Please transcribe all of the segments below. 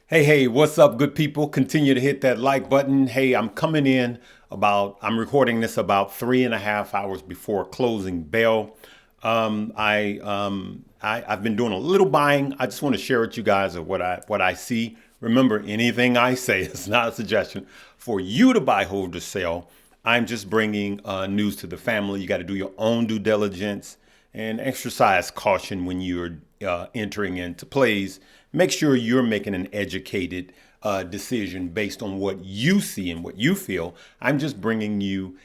Hey, what's up, good people? Continue to hit that like button. Hey, I'm recording this about 3.5 hours before closing bell. I've been doing a little buying. I just want to share with you guys of what I see. Remember, anything I say is not a suggestion for you to buy, hold, or sell. I'm just bringing news to the family. You got to do your own due diligence and exercise caution when you're entering into plays. Make sure you're making an educated decision based on what you see and what you feel. I'm just bringing you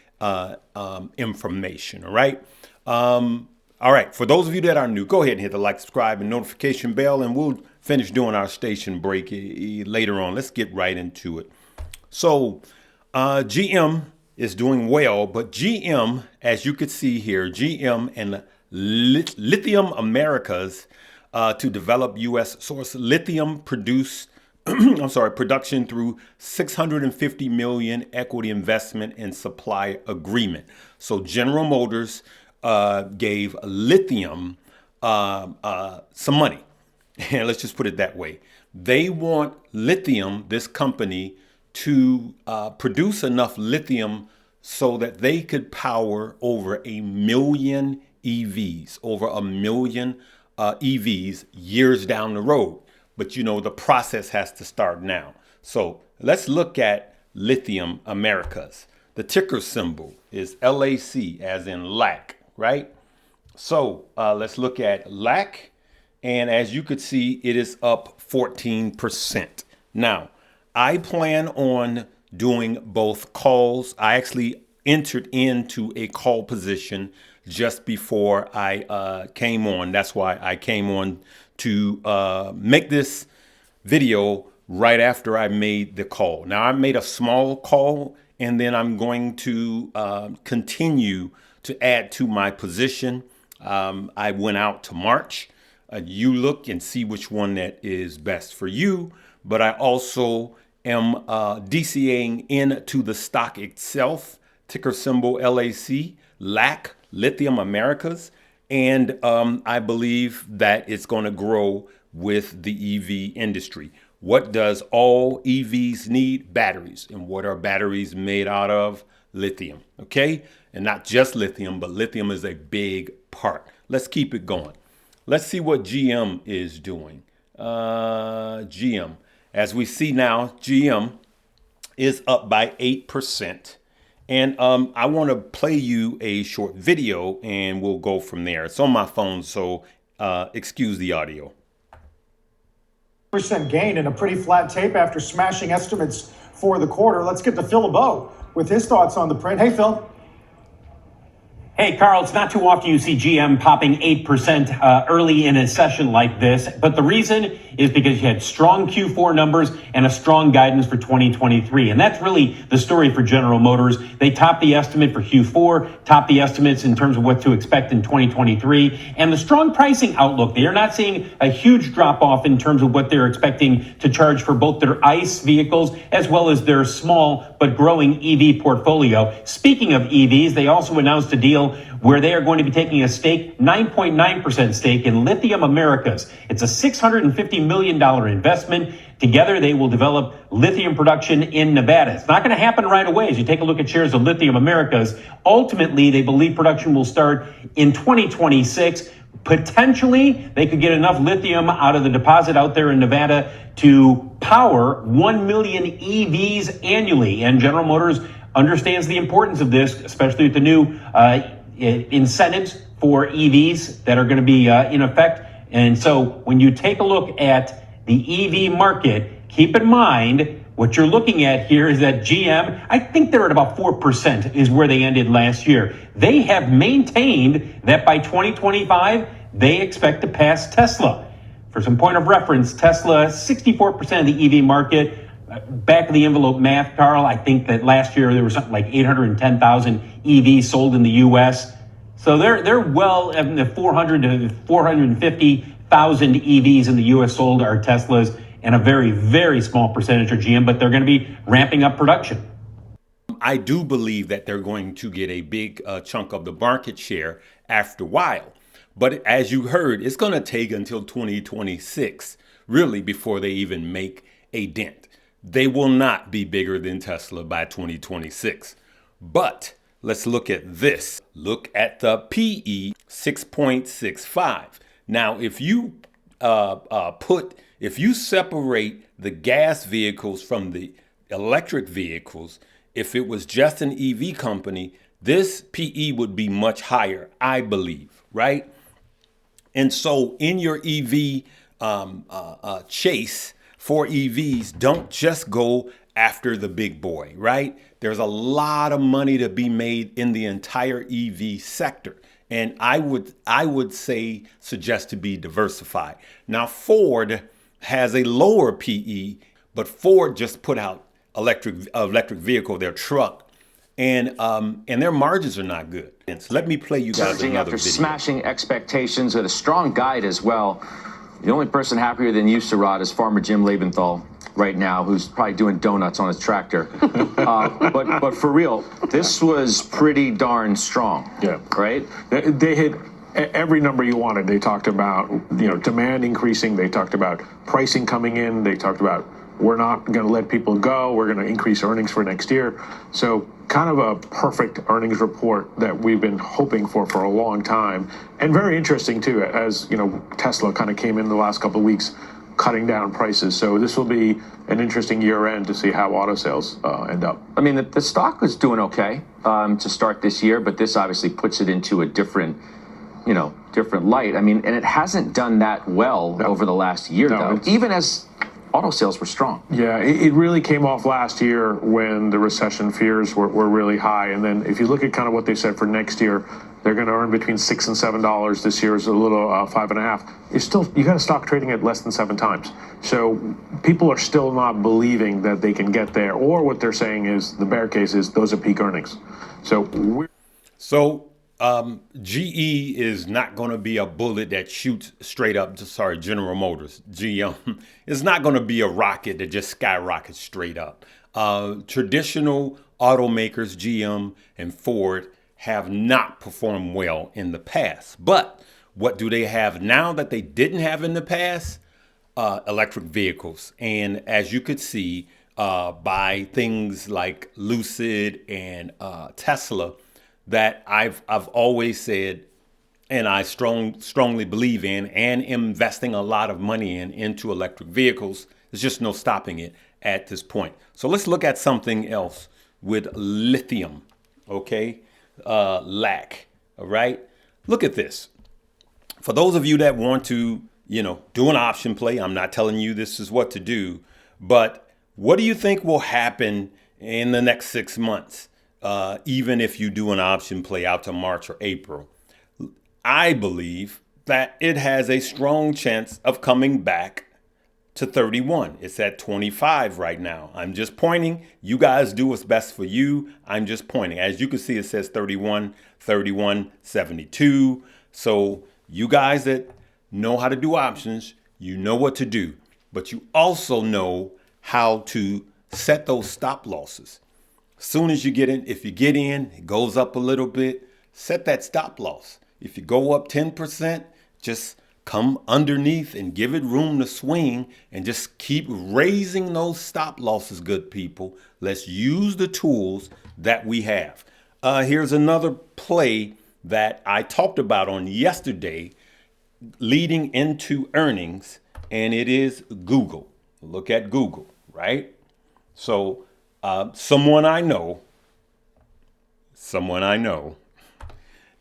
information. All right. All right. For those of you that are new, go ahead and hit the like, subscribe, and notification bell, and we'll finish doing our station break later on. Let's get right into it. So, GM is doing well, but GM, as you could see here, GM and Lithium Americas to develop U.S. source lithium production through 650 million equity investment and supply agreement. So General Motors gave Lithium some money. And let's just put it that way. They want Lithium, this company, to produce enough lithium so that they could power over 1 million EVs, over 1 million EVs years down the road. But you know, the process has to start now. So let's look at Lithium Americas. The ticker symbol is LAC, as in lac, right? So let's look at lac. And as you could see, it is up 14%. Now, I plan on doing both calls. I actually entered into a call position just before I came on. That's why I came on to make this video right after I made the call. Now, I made a small call, and then I'm going to continue to add to my position. I went out to March. You look and see which one that is best for you. But I also am DCAing into the stock itself, ticker symbol LAC, Lithium Americas. And I believe that it's going to grow with the EV industry. What does all EVs need? Batteries. And what are batteries made out of? Lithium. Okay? And not just lithium, but lithium is a big part. Let's keep it going. Let's see what GM is doing. GM. As we see now, GM is up by 8%. And I want to play you a short video and we'll go from there. It's on my phone, so excuse the audio. Percent gain in a pretty flat tape after smashing estimates for the quarter. Let's get to Phil LeBeau with his thoughts on the print. Hey, Phil. Hey, Carl, it's not too often you see GM popping 8% early in a session like this. But the reason is because you had strong Q4 numbers and a strong guidance for 2023. And that's really the story for General Motors. They topped the estimate for Q4, topped the estimates in terms of what to expect in 2023. And the strong pricing outlook, they are not seeing a huge drop off in terms of what they're expecting to charge for both their ICE vehicles as well as their small but growing EV portfolio. Speaking of EVs, they also announced a deal where they are going to be taking a stake, 9.9% stake in Lithium Americas. It's a $650 million investment. Together, they will develop lithium production in Nevada. It's not going to happen right away. As you take a look at shares of Lithium Americas, ultimately, they believe production will start in 2026. Potentially, they could get enough lithium out of the deposit out there in Nevada to power 1 million EVs annually. And General Motors understands the importance of this, especially with the new incentives for EVs that are going to be in effect. And so when you take a look at the EV market, keep in mind what you're looking at here is that GM, I think they're at about 4% is where they ended last year. They have maintained that by 2025, they expect to pass Tesla. For some point of reference, Tesla, 64% of the EV market. Back of the envelope math, Carl, I think that last year there was something like 810,000 EVs sold in the U.S. So they're well in the 400 to 450,000 EVs in the U.S. sold are Teslas, and a very, very small percentage are GM, but they're going to be ramping up production. I do believe that they're going to get a big chunk of the market share after a while. But as you heard, it's going to take until 2026, really, before they even make a dent. They will not be bigger than Tesla by 2026. But let's look at this. Look at the PE, 6.65. Now, if you if you separate the gas vehicles from the electric vehicles, if it was just an EV company, this PE would be much higher, I believe, right? And so in your EV chase for EVs, don't just go after the big boy, right? There's a lot of money to be made in the entire EV sector. And I would suggest to be diversified. Now, Ford has a lower PE, but Ford just put out electric vehicle, their truck, and their margins are not good. And so let me play you guys another after video. Smashing expectations with a strong guide as well. The only person happier than you, Surratt, is Farmer Jim Lebenthal right now, who's probably doing donuts on his tractor. But for real, this was pretty darn strong. Yeah. Right? They hit every number you wanted. They talked about, demand increasing. They talked about pricing coming in. They talked about we're not going to let people go. We're going to increase earnings for next year. So kind of a perfect earnings report that we've been hoping for a long time. And very interesting, too, as, Tesla kind of came in the last couple of weeks cutting down prices. So this will be an interesting year end to see how auto sales end up. I mean, the stock was doing okay to start this year, but this obviously puts it into a different light. I mean, and it hasn't done that well over the last year, though, even as auto sales were strong. Yeah, it really came off last year when the recession fears were really high. And then if you look at kind of what they said for next year, they're going to earn between $6 and $7. This year is a little 5.5. You got a stock trading at less than 7 times. So people are still not believing that they can get there. Or what they're saying is the bear case is those are peak earnings. GE is not going to be a bullet that shoots straight up. General Motors, GM, is not going to be a rocket that just skyrockets straight up. Traditional automakers, GM and Ford, have not performed well in the past. But what do they have now that they didn't have in the past? Electric vehicles. And as you could see by things like Lucid and Tesla, that I've always said, and I strongly believe in, and investing a lot of money into electric vehicles. There's just no stopping it at this point. So let's look at something else with lithium, okay? LAC, all right? Look at this. For those of you that want to, do an option play, I'm not telling you this is what to do, but what do you think will happen in the next 6 months? Even if you do an option play out to March or April, I believe that it has a strong chance of coming back to 31. It's at 25 right now. I'm just pointing. You guys do what's best for you. I'm just pointing. As you can see, it says 31, 31, 72. So you guys that know how to do options, you know what to do, but you also know how to set those stop losses. Soon as you get in, if you get in, it goes up a little bit, set that stop loss. If you go up 10%, just come underneath and give it room to swing and just keep raising those stop losses, good people. Let's use the tools that we have. Here's another play that I talked about on yesterday leading into earnings, and it is Google. Look at Google, right? So someone I know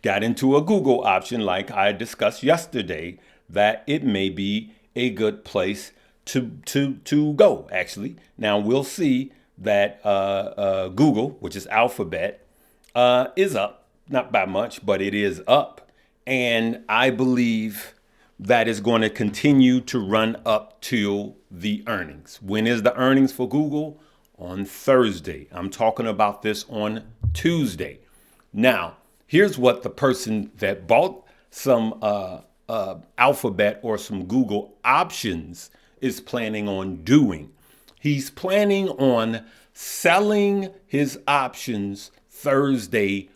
got into a Google option like I discussed yesterday, that it may be a good place to go, actually. Now, we'll see that Google, which is Alphabet, is up. Not by much, but it is up. And I believe that is going to continue to run up till the earnings. When is the earnings for Google? On Thursday. I'm talking about this on Tuesday. Now, here's what the person that bought some Alphabet or some Google options is planning on doing. He's planning on selling his options Thursday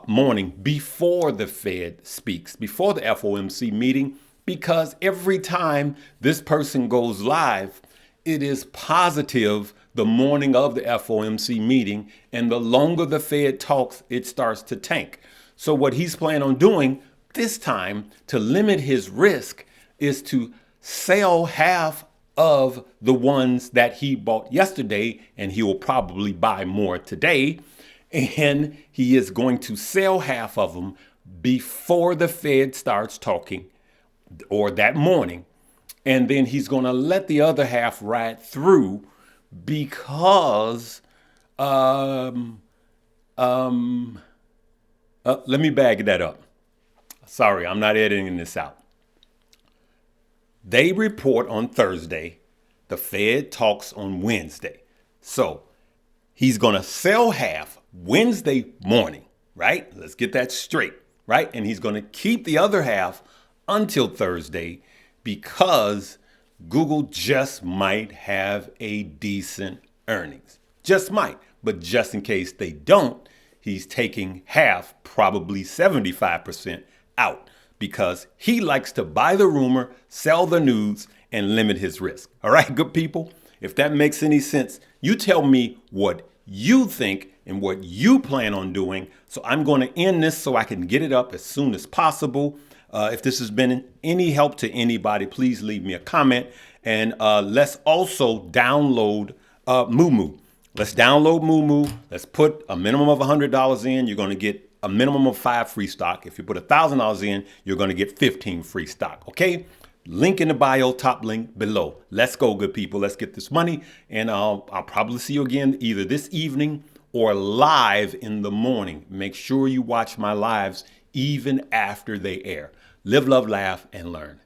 morning before the Fed speaks, before the FOMC meeting, because every time this person goes live, it is positive the morning of the FOMC meeting, and the longer the Fed talks, it starts to tank. So what he's planning on doing this time to limit his risk is to sell half of the ones that he bought yesterday, and he will probably buy more today. And he is going to sell half of them before the Fed starts talking, or that morning. And then he's going to let the other half ride through because, let me bag that up. Sorry, I'm not editing this out. They report on Thursday. The Fed talks on Wednesday. So he's going to sell half Wednesday morning, right? Let's get that straight, right? And he's going to keep the other half until Thursday because Google just might have a decent earnings. Just might. But just in case they don't, he's taking half, probably 75% out, because he likes to buy the rumor, sell the news, and limit his risk. All right, good people? If that makes any sense, you tell me what you think and what you plan on doing. So I'm going to end this so I can get it up as soon as possible. If this has been any help to anybody, please leave me a comment. And let's also download Moo. Let's download Moo. Let's put a minimum of $100 in. You're going to get a minimum of 5 free stock. If you put $1,000 in, you're going to get 15 free stock. Okay? Link in the bio, top link below. Let's go, good people. Let's get this money. And I'll probably see you again either this evening or live in the morning. Make sure you watch my lives even after they air. Live, love, laugh, and learn.